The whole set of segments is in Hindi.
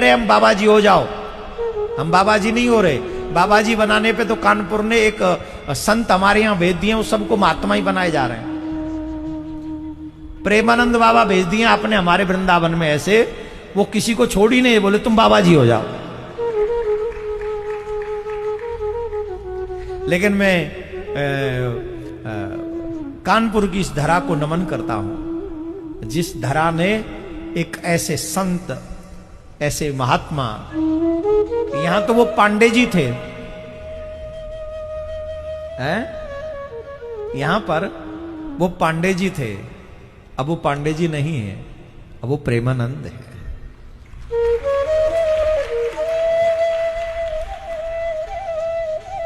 रहे हम बाबा जी हो जाओ, हम बाबा जी नहीं हो रहे। बाबा जी बनाने पे तो कानपुर ने एक संत हमारे यहां भेज दिए, उस सबको महात्मा ही बनाए जा रहे हैं। प्रेमानंद बाबा भेज दिए आपने हमारे वृंदावन में, ऐसे वो किसी को छोड़ ही नहीं, बोले तुम बाबा जी हो जाओ। लेकिन मैं कानपुर की इस धरा को नमन करता हूं, जिस धरा ने एक ऐसे संत, ऐसे महात्मा, यहां तो वो पांडे जी थे हैं, यहां पर वो पांडे जी थे, अब वो पांडे जी नहीं है, अब वो प्रेमानंद है।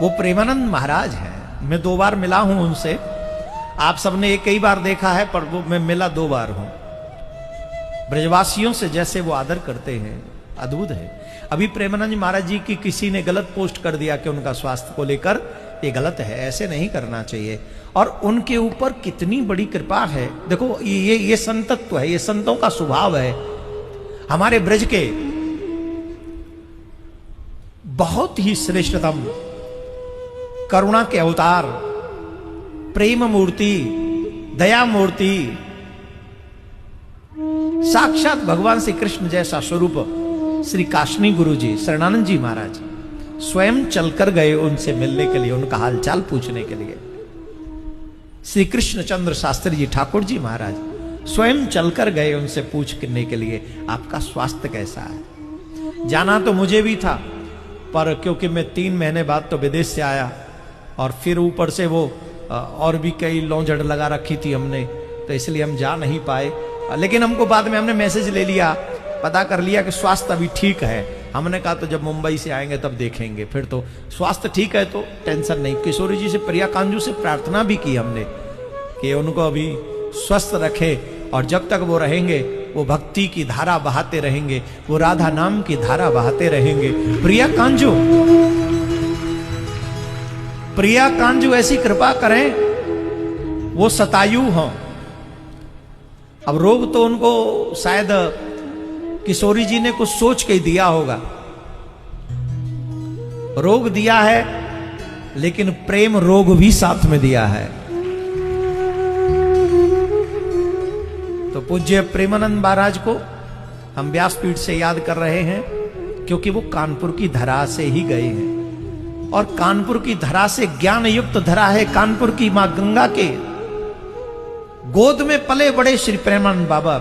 वो प्रेमानंद महाराज है। मैं 2 बार मिला हूं उनसे, आप सबने एक कई बार देखा है, पर वो मैं मिला 2 बार हूं। ब्रजवासियों से जैसे वो आदर करते हैं, अद्भुत है। अभी प्रेमानंद महाराज जी की किसी ने गलत पोस्ट कर दिया कि उनका स्वास्थ्य को लेकर, ये गलत है, ऐसे नहीं करना चाहिए। और उनके ऊपर कितनी बड़ी कृपा है। देखो ये संतत्व है, ये संतों का स्वभाव है। हमारे ब्रज के बहुत ही श्रेष्ठतम करुणा के अवतार, प्रेम मूर्ति, दया मूर्ति, साक्षात भगवान श्री कृष्ण जैसा स्वरूप श्री काशनी गुरु जी, शरणानंद जी महाराज स्वयं चलकर गए उनसे मिलने के लिए, उनका हालचाल पूछने के लिए। श्री कृष्ण चंद्र शास्त्री जी ठाकुर जी महाराज स्वयं चलकर गए उनसे पूछने के लिए, आपका स्वास्थ्य कैसा है। जाना तो मुझे भी था, पर क्योंकि मैं 3 महीने बाद तो विदेश से आया, और फिर ऊपर से वो और भी कई लौंजड़ लगा रखी थी हमने, तो इसलिए हम जा नहीं पाए। लेकिन हमको बाद में हमने मैसेज ले लिया, पता कर लिया कि स्वास्थ्य अभी ठीक है। हमने कहा तो जब मुंबई से आएंगे तब देखेंगे, फिर तो स्वास्थ्य ठीक है तो टेंशन नहीं। किशोरी जी से, प्रिया कांजू से प्रार्थना भी की हमने कि उनको अभी स्वस्थ रखे, और जब तक वो रहेंगे वो भक्ति की धारा बहाते रहेंगे, वो राधा नाम की धारा बहाते रहेंगे। प्रिया कांजू, प्रिया कांजू ऐसी कृपा करें, वो शतायु हों। अब रोग तो उनको शायद किशोरी जी ने कुछ सोच के दिया होगा, रोग दिया है, लेकिन प्रेम रोग भी साथ में दिया है। तो पूज्य प्रेमानंद महाराज को हम व्यासपीठ से याद कर रहे हैं, क्योंकि वो कानपुर की धरा से ही गए हैं, और कानपुर की धरा से ज्ञान युक्त धरा है। कानपुर की मां गंगा के गोद में पले बड़े श्री प्रेमानंद बाबा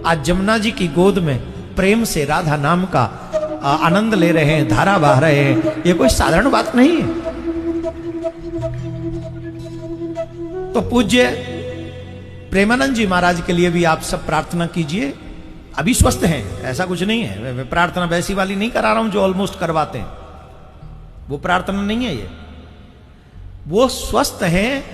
आज जमुना जी की गोद में प्रेम से राधा नाम का आनंद ले रहे हैं, धारा बहा रहे हैं। ये कोई साधारण बात नहीं है। तो पूज्य प्रेमानंद जी महाराज के लिए भी आप सब प्रार्थना कीजिए। अभी स्वस्थ हैं, ऐसा कुछ नहीं है। मैं प्रार्थना वैसी वाली नहीं करा रहा हूं जो ऑलमोस्ट करवाते हैं, वो प्रार्थना नहीं है ये। वो स्वस्थ हैं,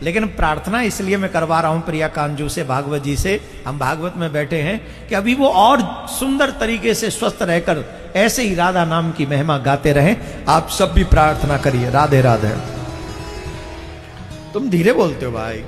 लेकिन प्रार्थना इसलिए मैं करवा रहा हूं प्रिया कांजू से, भागवत जी से। हम भागवत में बैठे हैं कि अभी वो और सुंदर तरीके से स्वस्थ रहकर ऐसे ही राधा नाम की महिमा गाते रहें। आप सब भी प्रार्थना करिए। राधे राधे। तुम धीरे बोलते हो भाई।